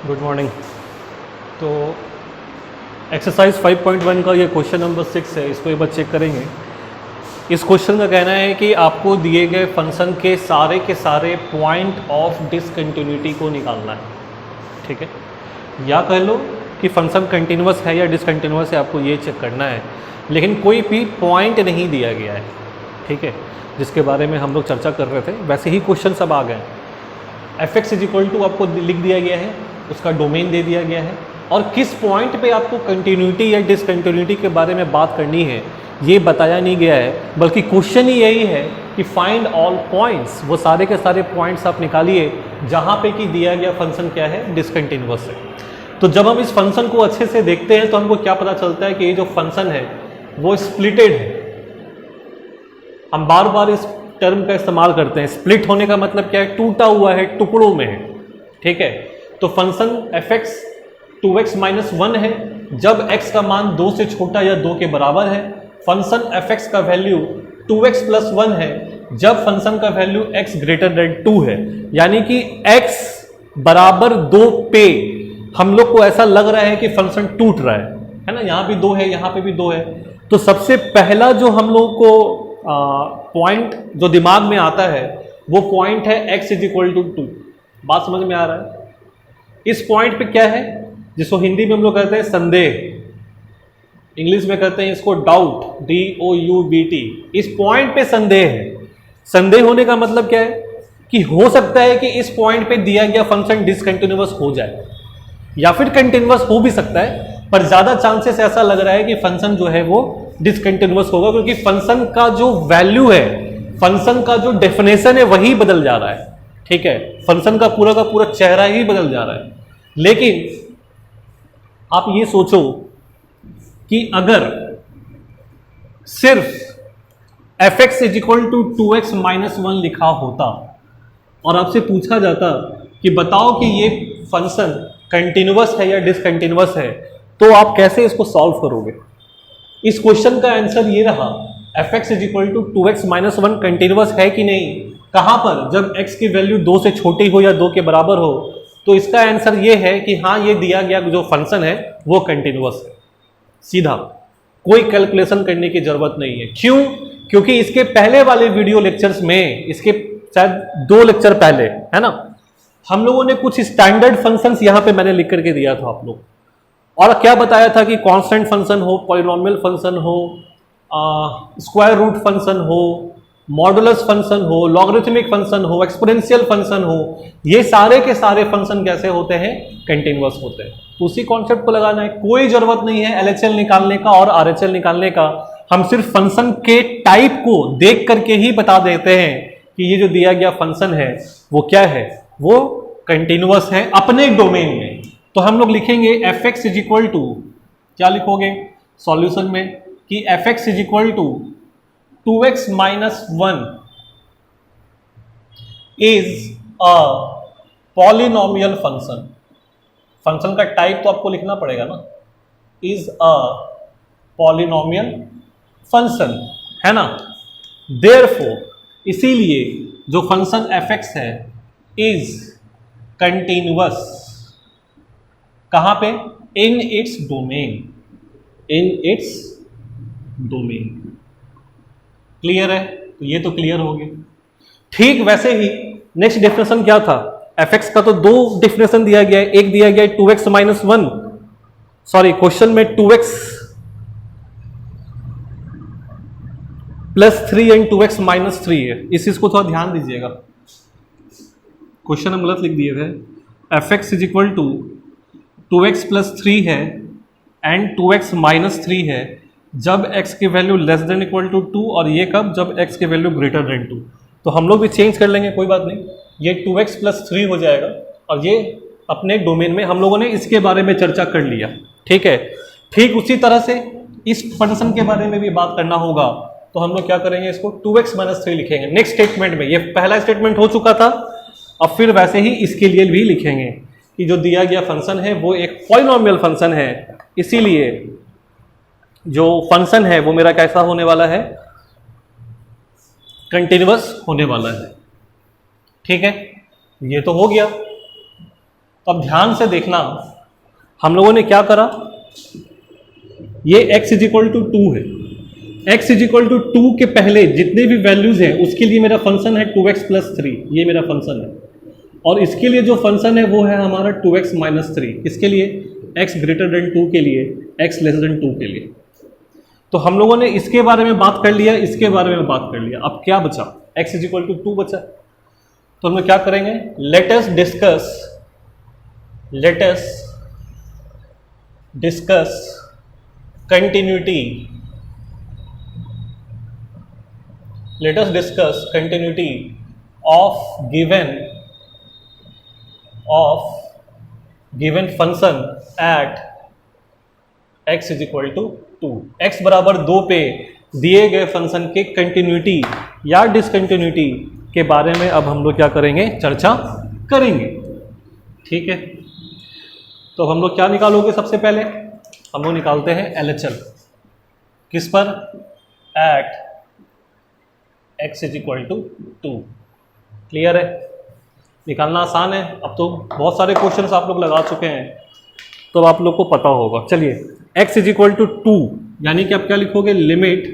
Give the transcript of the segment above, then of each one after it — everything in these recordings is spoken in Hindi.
Good morning. तो एक्सरसाइज 5.1 का ये क्वेश्चन नंबर 6 है, इसको एक बार चेक करेंगे। इस क्वेश्चन का कहना है कि आपको दिए गए फंक्शन के सारे पॉइंट ऑफ डिसकंटिन्यूटी को निकालना है। ठीक है, या कह लो कि फंक्शन कंटिन्यूअस है या डिसकंटिन्यूअस है, आपको ये चेक करना है, लेकिन कोई भी पॉइंट नहीं दिया गया है। ठीक है, जिसके बारे में हम लोग चर्चा कर रहे थे, वैसे ही क्वेश्चन सब आ गए। fx इज इक्वल टू आपको लिख दिया गया है, उसका डोमेन दे दिया गया है, और किस पॉइंट पे आपको कंटिन्यूटी या डिसकंटिन्यूटी के बारे में बात करनी है ये बताया नहीं गया है, बल्कि क्वेश्चन ही यही है कि फाइंड ऑल पॉइंट्स, वो सारे के सारे पॉइंट्स आप निकालिए जहाँ पे कि दिया गया फंक्शन क्या है, डिसकंटिन्यूअस है। तो जब हम इस फंक्शन को अच्छे से देखते हैं तो हमको क्या पता चलता है कि ये जो फंक्शन है वो स्प्लिटेड है। हम बार बार इस टर्म का इस्तेमाल करते हैं। स्प्लिट होने का मतलब क्या है, टूटा हुआ है, टुकड़ों में है। ठीक है, तो फंक्शन fx 2x - 1 है जब x का मान 2 से छोटा या 2 के बराबर है। फंक्शन fx का वैल्यू 2x + 1 है जब फंक्शन का वैल्यू x > 2 है। यानी कि x = 2 पे हम लोग को ऐसा लग रहा है कि फंक्शन टूट रहा है ना। यहाँ भी 2 है, यहाँ पे भी 2 है। तो सबसे पहला जो हम लोग को पॉइंट जो दिमाग में आता है वो पॉइंट है x = 2। बात समझ में आ रहा है? इस पॉइंट पे क्या है, जिसको हिंदी में हम लोग कहते हैं संदेह, इंग्लिश में कहते हैं इसको डाउट, DOUBT। इस पॉइंट पे संदेह है। संदेह होने का मतलब क्या है कि हो सकता है कि इस पॉइंट पे दिया गया फंक्शन डिसकंटिन्यूअस हो जाए या फिर कंटिन्यूअस हो भी सकता है, पर ज्यादा चांसेस ऐसा लग रहा है कि फंक्शन जो है वो डिसकंटिन्यूअस होगा, क्योंकि फंक्शन का जो वैल्यू है, फंक्शन का जो डेफिनेशन है वही बदल जा रहा है। ठीक है, फंक्शन का पूरा चेहरा ही बदल जा रहा है। लेकिन आप ये सोचो कि अगर सिर्फ fx = 2x - 1 लिखा होता और आपसे पूछा जाता कि बताओ कि ये फंक्शन कंटिन्यूअस है या डिसकंटिन्यूअस है, तो आप कैसे इसको सॉल्व करोगे? इस क्वेश्चन का आंसर ये रहा, fx = 2x - 1 कंटिन्यूअस है कि नहीं। कहां पर? जब x की वैल्यू 2 से छोटी हो या 2 के बराबर हो। तो इसका आंसर ये है कि हाँ, ये दिया गया जो फंक्शन है वो कंटिन्यूअस है। सीधा, कोई कैलकुलेशन करने की जरूरत नहीं है। क्यों? क्योंकि इसके पहले वाले वीडियो लेक्चर्स में, इसके शायद 2 लेक्चर पहले, है ना, हम लोगों ने कुछ स्टैंडर्ड फंक्शंस यहां पे मैंने लिख करके दिया था आप लोग, और क्या बताया था कि कांस्टेंट फंक्शन हो, पॉलिनोमियल फंक्शन हो, स्क्वायर रूट फंक्शन हो, मॉडुलस फंक्शन हो, लॉगरिथमिक फंक्शन हो, एक्सपोनेंशियल फंक्शन हो, ये सारे के सारे फंक्शन कैसे होते हैं? कंटिन्यूअस होते हैं। तो उसी कॉन्सेप्ट को लगाना है। कोई जरूरत नहीं है LHL निकालने का और RHL निकालने का। हम सिर्फ फंक्शन के टाइप को देख करके ही बता देते हैं कि ये जो दिया गया फंक्शन है वो क्या है, वो कंटिन्यूअस है अपने डोमेन में। तो हम लोग लिखेंगे fx = क्या लिखोगे सॉल्यूशन में कि fx = 2x - 1 is a polynomial function. Function का टाइप तो आपको लिखना पड़ेगा ना, इज अ पॉलिनोमियल फंक्शन, है ना। देयरफॉर, इसीलिए जो फंक्शन fx है इज कंटिन्यूअस। कहां पे? In its domain, in its domain. Clear है? तो ये तो क्लियर हो गया। ठीक वैसे ही नेक्स्ट डेफिनेशन क्या था? fx का तो 2 डेफिनेशन दिया गया है। एक दिया गया है 2x - 1, सॉरी क्वेश्चन में 2x + 3 एंड 2x - 3 है। इस चीज को थोड़ा ध्यान दीजिएगा, क्वेश्चन हम गलत लिख दिए थे। fx = 2x + 3 है एंड 2x - 3 है जब x की वैल्यू < 2, और ये कब? जब x की वैल्यू > 2। तो हम लोग भी चेंज कर लेंगे, कोई बात नहीं, ये 2x + 3 हो जाएगा, और ये अपने डोमेन में हम लोगों ने इसके बारे में चर्चा कर लिया। ठीक है, ठीक उसी तरह से इस फंक्शन के बारे में भी बात करना होगा, तो हम लोग क्या करेंगे, इसको 2x - 3 लिखेंगे नेक्स्ट स्टेटमेंट में। ये पहला स्टेटमेंट हो चुका था, अब फिर वैसे ही इसके लिए भी लिखेंगे कि जो दिया गया फंक्शन है वो एक पॉलिनोमियल फंक्शन है, इसीलिए जो फंक्शन है वो मेरा कैसा होने वाला है? कंटिन्यूअस होने वाला है। ठीक है, ये तो हो गया। तो अब ध्यान से देखना, हम लोगों ने क्या करा, ये x इज इक्वल टू 2 है, x इज इक्वल टू 2 के पहले जितने भी वैल्यूज हैं उसके लिए मेरा फंक्शन है 2x प्लस 3, ये मेरा फंक्शन है। और इसके लिए जो फंक्शन है वो है हमारा 2x माइनस 3, इसके लिए x ग्रेटर देन 2 के लिए, x लेस देन 2 के लिए। तो हम लोगों ने इसके बारे में बात कर लिया, इसके बारे में बात कर लिया, अब क्या बचा, x इज इक्वल टू 2 बचा। तो हम लोग क्या करेंगे, let us discuss continuity, let us discuss continuity of given function at x is equal to 2, x बराबर 2 पे दिए गए फंक्शन के कंटिन्यूटी या डिसकंटिन्यूटी के बारे में अब हम लोग क्या करेंगे, चर्चा करेंगे। ठीक है, तो हम लोग क्या निकालोगे, सबसे पहले हम लोग निकालते हैं LHL, किस पर, at x is equal to 2। Clear है, निकालना आसान है, अब तो बहुत सारे क्वेश्चंस आप लोग लगा चुके हैं तो अब आप लोग को पता होगा। चलिए x इज इक्वल टू 2 यानी कि आप क्या लिखोगे, limit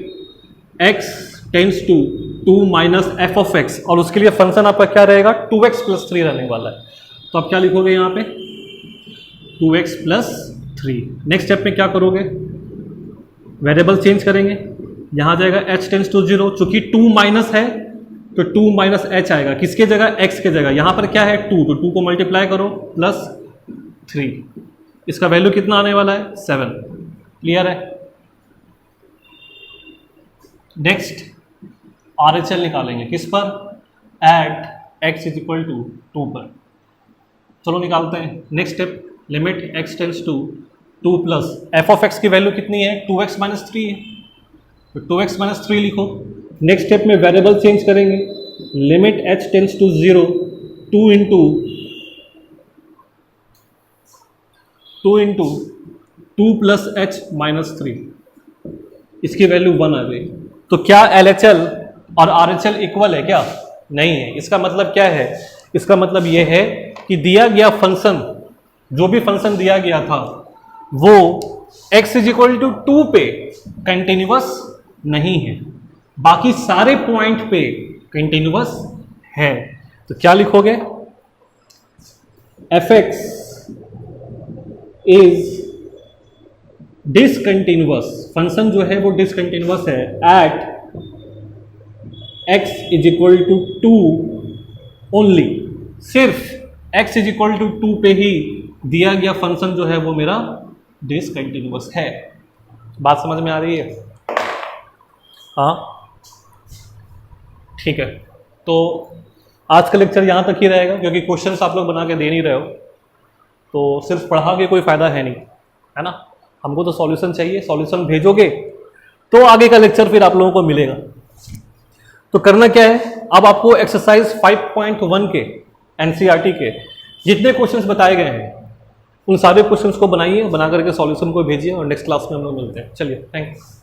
x tends to 2 minus f of x, और उसके लिए फंक्शन आपका क्या रहेगा, 2x प्लस 3 रहने वाला है। तो आप क्या लिखोगे यहाँ पे, 2x प्लस 3। नेक्स्ट स्टेप में क्या करोगे, वेरिएबल चेंज करेंगे, यहाँ जाएगा h टेंस टू 0, चूंकि 2 माइनस है तो 2 माइनस h आएगा, किसके जगह, x के जगह। यहाँ पर क्या है 2, तो 2 को मल्टीप्लाई करो प्लस 3, इसका वैल्यू कितना आने वाला है, 7। क्लियर है। नेक्स्ट RHL निकालेंगे, किस पर, at x is equal to 2 पर। चलो निकालते हैं। Next step, limit x tends to 2 plus f of x की वैल्यू कितनी है, 2x माइनस 3 है, तो 2x माइनस 3 लिखो। नेक्स्ट स्टेप में वेरिएबल चेंज करेंगे, limit h tends to 0, 2 into 2 plus h minus 3, इसकी वैल्यू 1 आ गई। तो क्या LHL और RHL इक्वल है क्या, नहीं है। इसका मतलब क्या है, इसका मतलब यह है कि दिया गया फंक्शन, जो भी फंक्शन दिया गया था वो x इज इक्वल टू 2 पे कंटिन्यूअस नहीं है, बाकी सारे पॉइंट पे कंटिन्यूअस है। तो क्या लिखोगे, fx इज डिसकंटिन्यूअस, फंक्शन जो है वो डिसकंटिन्यूअस है at x is equal to 2 only, सिर्फ x इज इक्वल टू 2 पे ही दिया गया फंक्शन जो है वो मेरा डिसकंटिन्यूअस है। बात समझ में आ रही है, हाँ ठीक है। तो आज का लेक्चर यहाँ तक ही रहेगा, क्योंकि क्वेश्चंस आप लोग बना के दे नहीं रहे हो, तो सिर्फ पढ़ा के कोई फ़ायदा है नहीं, है ना। हमको तो सॉल्यूशन चाहिए, सॉल्यूशन भेजोगे तो आगे का लेक्चर फिर आप लोगों को मिलेगा। तो करना क्या है, अब आपको एक्सरसाइज 5.1 के NCERT के जितने क्वेश्चंस बताए गए हैं उन सारे क्वेश्चंस को बनाइए, बना करके सॉल्यूशन को भेजिए, और नेक्स्ट क्लास में हम लोग मिलते हैं। चलिए, थैंक्स।